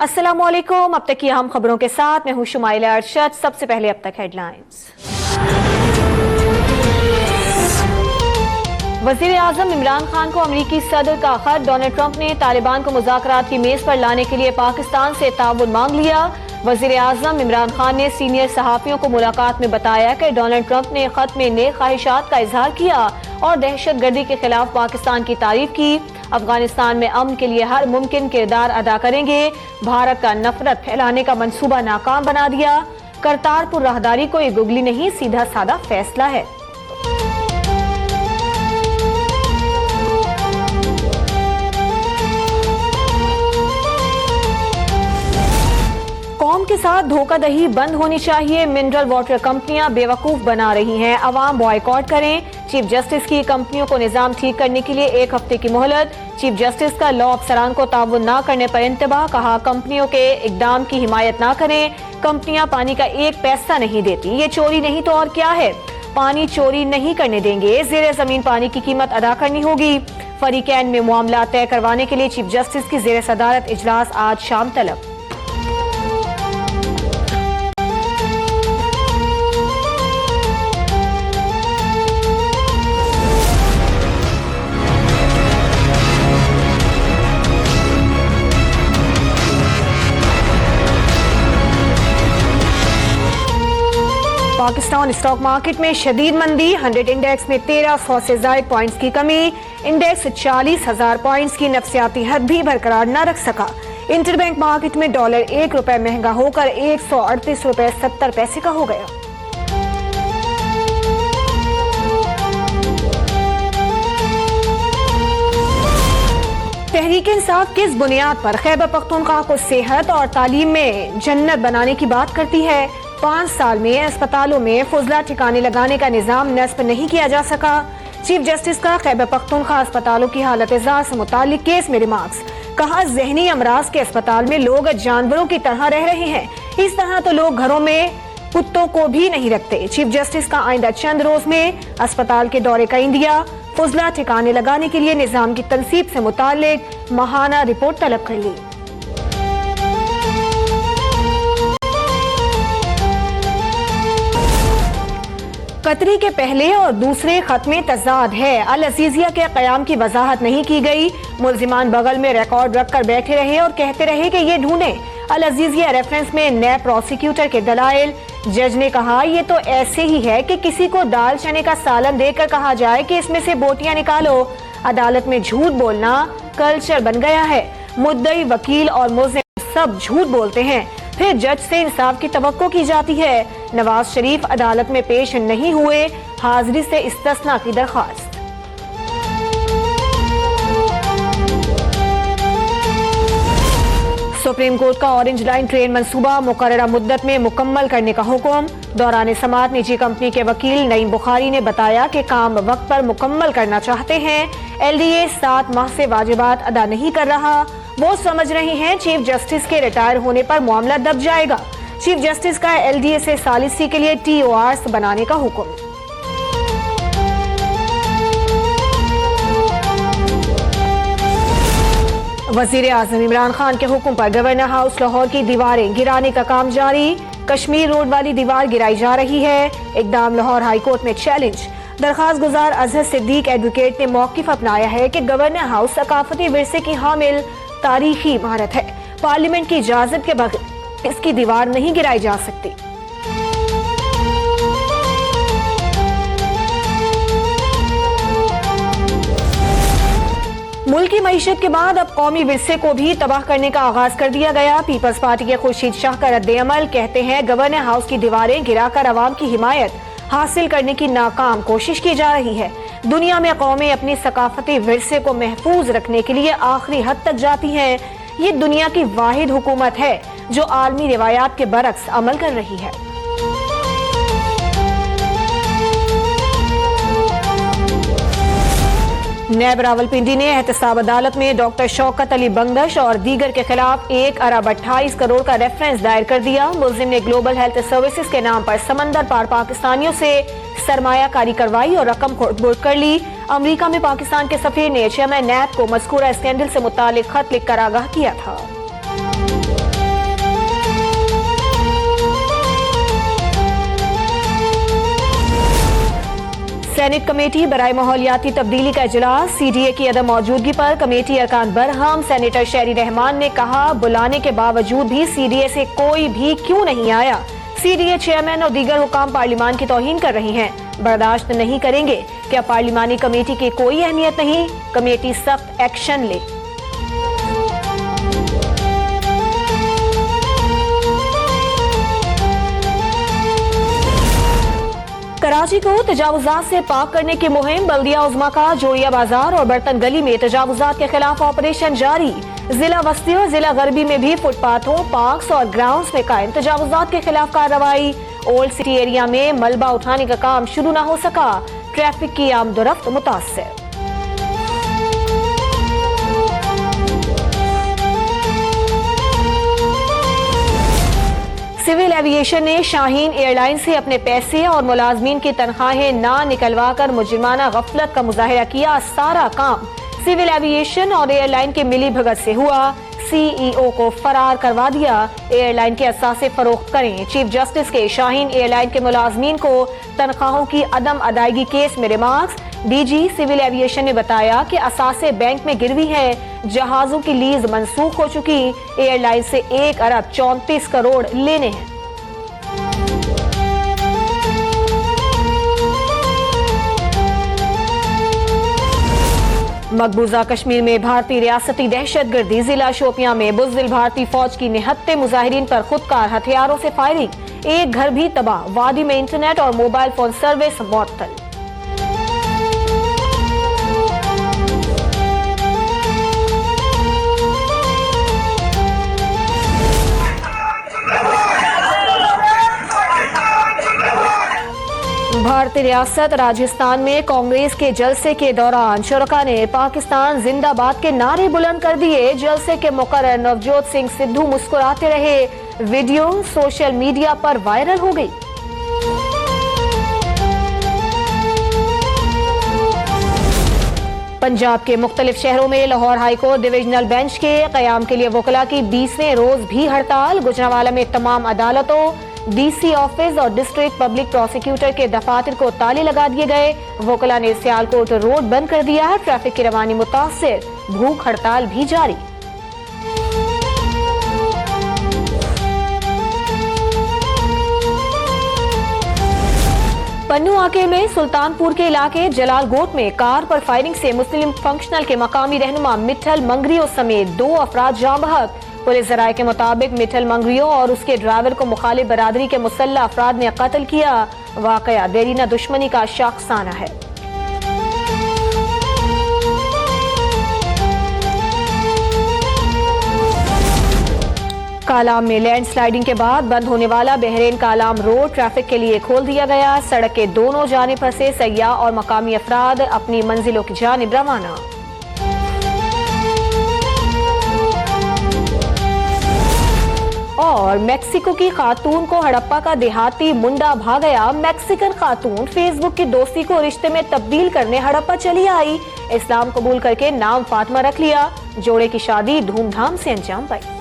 अस्सलामुअलैकुम। अब तक की अहम खबरों के साथ मैं हूं शुमाइला अरशद। सबसे पहले अब तक हेडलाइंस। वजीर आजम इमरान खान को अमरीकी सदर का खत। डोनाल्ड ट्रंप ने तालिबान को मुज़ाकरात की मेज पर लाने के लिए पाकिस्तान से ताउन मांग लिया। वजीर आजम इमरान खान ने सीनियर सहाफियों को मुलाकात में बताया कि डोनाल्ड ट्रंप ने खत में नेक ख्वाहिशात का इजहार किया और दहशतगर्दी के खिलाफ पाकिस्तान की तारीफ की। अफगानिस्तान में अमन के लिए हर मुमकिन किरदार अदा करेंगे। भारत का नफरत फैलाने का मंसूबा नाकाम बना दिया। करतारपुर राहदारी कोई गुगली नहीं, सीधा साधा फैसला है। कौम के साथ धोखाधड़ी बंद होनी चाहिए। मिनरल वाटर कंपनियां बेवकूफ बना रही हैं, अवाम बॉयकॉट करें। चीफ जस्टिस की कंपनियों को निजाम ठीक करने के लिए 1 हफ्ते की मोहलत। चीफ जस्टिस का लॉ अफसरान को ताउन न करने पर इंतबाह। कहा कंपनियों के इकदाम की हिमायत न करें। कंपनियां पानी का 1 पैसा नहीं देती, ये चोरी नहीं तो और क्या है। पानी चोरी नहीं करने देंगे, ज़ेरे जमीन पानी की कीमत अदा करनी होगी। फरीकैन में मामला तय करवाने के लिए चीफ जस्टिस की ज़ेरे सदारत इजलास आज शाम तलब। पाकिस्तान स्टॉक मार्केट में शदीद मंदी। 100 इंडेक्स में 1300 से ज्यादा पॉइंट्स की कमी। इंडेक्स 40,000 पॉइंट्स की नफसियाती हद भी बरकरार न रख सका। इंटरबैंक मार्केट में डॉलर ₹1 महंगा होकर 138 रुपए 70 पैसे का हो गया। तहरीक इंसाफ किस बुनियाद पर खैबर पख्तूनख्वा को सेहत और तालीम में जन्नत बनाने की बात करती है। 5 साल में अस्पतालों में फुजला ठिकाने लगाने का निजाम नस्ब नहीं किया जा सका। चीफ जस्टिस का खैबर पख्तूनख्वा अस्पतालों की हालत जार से मुतालिक केस में रिमार्क्स। कहा जहनी अमराज के अस्पताल में लोग जानवरों की तरह रह रहे हैं, इस तरह तो लोग घरों में कुत्तों को भी नहीं रखते। चीफ जस्टिस का आइंदा चंद रोज में अस्पताल के दौरे का इंदिया। फुजला ठिकाने लगाने के लिए निजाम की तनसीब से मुतालिक माहाना रिपोर्ट तलब कर ली। कतरी के पहले और दूसरे खत में तजाद है। अल अजीजिया के कयाम की वजाहत नहीं की गई। मुल्जिमान बगल में रिकॉर्ड रखकर बैठे रहे और कहते रहे कि ये ढूंढे। अल अजीजिया रेफरेंस में नए प्रोसिक्यूटर के दलाइल। जज ने कहा ये तो ऐसे ही है कि किसी को दाल चने का सालन देकर कहा जाए कि इसमें से बोटियां निकालो। अदालत में झूठ बोलना कल्चर बन गया है। मुद्दई, वकील और मुल्जिम सब झूठ बोलते हैं, फिर जज से इंसाफ की तवक्को की जाती है। नवाज शरीफ अदालत में पेश नहीं हुए, हाजिरी से इस्तिस्ना की दरख्वास्त। सुप्रीम कोर्ट का ऑरेंज लाइन ट्रेन मंसूबा मुकर्ररा मुद्दत में मुकम्मल करने का हुक्म। दौरान समाअत निजी कंपनी के वकील नईम बुखारी ने बताया कि काम वक्त पर मुकम्मल करना चाहते हैं। LDA 7 माह से वाजिबात अदा नहीं कर रहा। वो समझ रहे हैं चीफ जस्टिस के रिटायर होने पर मामला दब जाएगा। चीफ जस्टिस का LDA से सालिसी के लिए TORs बनाने का हुक्म। वजीर आजम इमरान खान के हुक्म पर गवर्नर हाउस लाहौर की दीवारें गिराने का काम जारी। कश्मीर रोड वाली दीवार गिराई जा रही है। इकदाम लाहौर हाईकोर्ट में चैलेंज। दरखास्त गुजार अजहर सिद्दीक एडवोकेट ने मौकिफ अपनाया है कि गवर्नर हाउस सकाफती विरसे की हामिल तारीखी इमारत है। पार्लियामेंट की इजाजत के बगैर इसकी दीवार नहीं गिराई जा सकती। मुल्क की मईशत के बाद अब कौमी विरसे को भी तबाह करने का आगाज कर दिया गया। पीपल्स पार्टी के खुर्शीद शाह का रद्द-ए-अमल। कहते हैं गवर्नर हाउस की दीवारें गिराकर अवाम की हिमायत हासिल करने की नाकाम कोशिश की जा रही है। दुनिया में कौमें अपनी सकाफती विरसे को महफूज रखने के लिए आखिरी हद तक जाती हैं। ये दुनिया की वाहिद हुकूमत है जो आलमी रिवायात के बरक्स अमल कर रही है। नैब रावलपिंडी ने एहतसाब अदालत में डॉक्टर शौकत अली बंगश और दीगर के खिलाफ 1 अरब 28 करोड़ का रेफरेंस दायर कर दिया। मुल्जिम ने ग्लोबल हेल्थ सर्विसेज के नाम पर समंदर पार पाकिस्तानियों से सरमायाकारी करवाई और रकम खुर्द कर ली। अमेरिका में पाकिस्तान के सफीर ने चेयरमैन नैब को मज़कूरा स्कैंडल से मुतालिक खत लिखकर आगाह किया था। सेनेट कमेटी बराए माहौलियाती तब्दीली का इजलास, सीडीए की अदम मौजूदगी पर कमेटी अरकान बरहम। सेनेटर शहरी रहमान ने कहा, बुलाने के बावजूद भी सीडीए से कोई भी क्यों नहीं आया। सीडीए चेयरमैन और दीगर हुकाम पार्लिमान की तौहीन कर रही हैं। बर्दाश्त नहीं करेंगे। क्या पार्लिमानी कमेटी की कोई अहमियत नहीं? कमेटी सख्त एक्शन ले। कराची को तजावुजात से पाक करने की मुहिम, बल्दिया उज़्मा का जोड़िया बाजार और बर्तन गली में तजावुजात के खिलाफ ऑपरेशन जारी। जिला वस्ती और जिला गरबी में भी फुटपाथों, पार्क्स और ग्राउंड्स में कायम तजावुजात के खिलाफ कार्रवाई। ओल्ड सिटी एरिया में मलबा उठाने का काम शुरू न हो सका, ट्रैफिक की आमदोरफ्त मुतासिर। सिविल एविएशन ने शाहीन एयरलाइन से अपने पैसे और मुलाजमीन की तनख्वाहें ना निकलवा कर मुजरिमाना गफलत का मुजाहिरा किया। सारा काम सिविल एविएशन और एयरलाइन के मिली भगत से हुआ। सीईओ को फरार करवा दिया। एयरलाइन के असासे फरोख्त करें। चीफ जस्टिस के शाहीन एयरलाइन के मुलाजमीन को तनख्वाहों की अदम अदायगी केस में रिमार्क्स। डीजी सिविल एविएशन ने बताया कि असासे बैंक में गिरवी है। जहाजों की लीज मंसूख हो चुकी। एयरलाइन से 1 अरब 34 करोड़ लेने हैं। मकबूजा कश्मीर में भारतीय रियासती दहशतगर्दी, जिला शोपियां में बुज़दिल भारतीय फौज की निहत्ते मुजाहिरीन पर खुदकार हथियारों से फायरिंग। एक घर भी तबाह। वादी में इंटरनेट और मोबाइल फोन सर्विस मुअत्तल। भारतीय रियासत राजस्थान में कांग्रेस के जलसे के दौरान शुरका ने पाकिस्तान जिंदाबाद के नारे बुलंद कर दिए। जलसे के मुकर्रर नवजोत सिंह सिद्धू मुस्कुराते रहे। वीडियो सोशल मीडिया पर वायरल हो गई। पंजाब के मुख्तलिफ शहरों में लाहौर हाईकोर्ट डिविजनल बेंच के कयाम के लिए वकला की 20वें रोज भी हड़ताल। गुजरांवाला में तमाम अदालतों, डीसी ऑफिस और डिस्ट्रिक्ट पब्लिक प्रोसिक्यूटर के दफातर को ताले लगा दिए गए। वकला ने सियालकोट रोड बंद कर दिया। ट्रैफिक की रवानी मुतासिर। भूख हड़ताल भी जारी। पन्नू आके में सुल्तानपुर के इलाके जलालगोट में कार पर फायरिंग से मुस्लिम फंक्शनल के मकामी रहनुमा मिठल मंगरियो समेत 2 अफराद जाँ बहक। पुलिस जराये के मुताबिक मिठल मंगरियो और उसके ड्राइवर को मुखालिफ बरादरी के मुसल्लह अफराद ने कत्ल किया। वाकया देरीना दुश्मनी का शाखसाना है। कालाम में लैंडस्लाइडिंग के बाद बंद होने वाला बहरीन कालाम रोड ट्रैफिक के लिए खोल दिया गया। सड़क के दोनों जानिब फंसे सयाह और मकामी अफराद अपनी मंजिलों की जानिब रवाना। और मैक्सिको की खातून को हड़प्पा का देहाती मुंडा भा गया। मैक्सिकन खातून फेसबुक की दोस्ती को रिश्ते में तब्दील करने हड़प्पा चली आई। इस्लाम कबूल करके नाम फातिमा रख लिया। जोड़े की शादी धूमधाम से अंजाम पाई।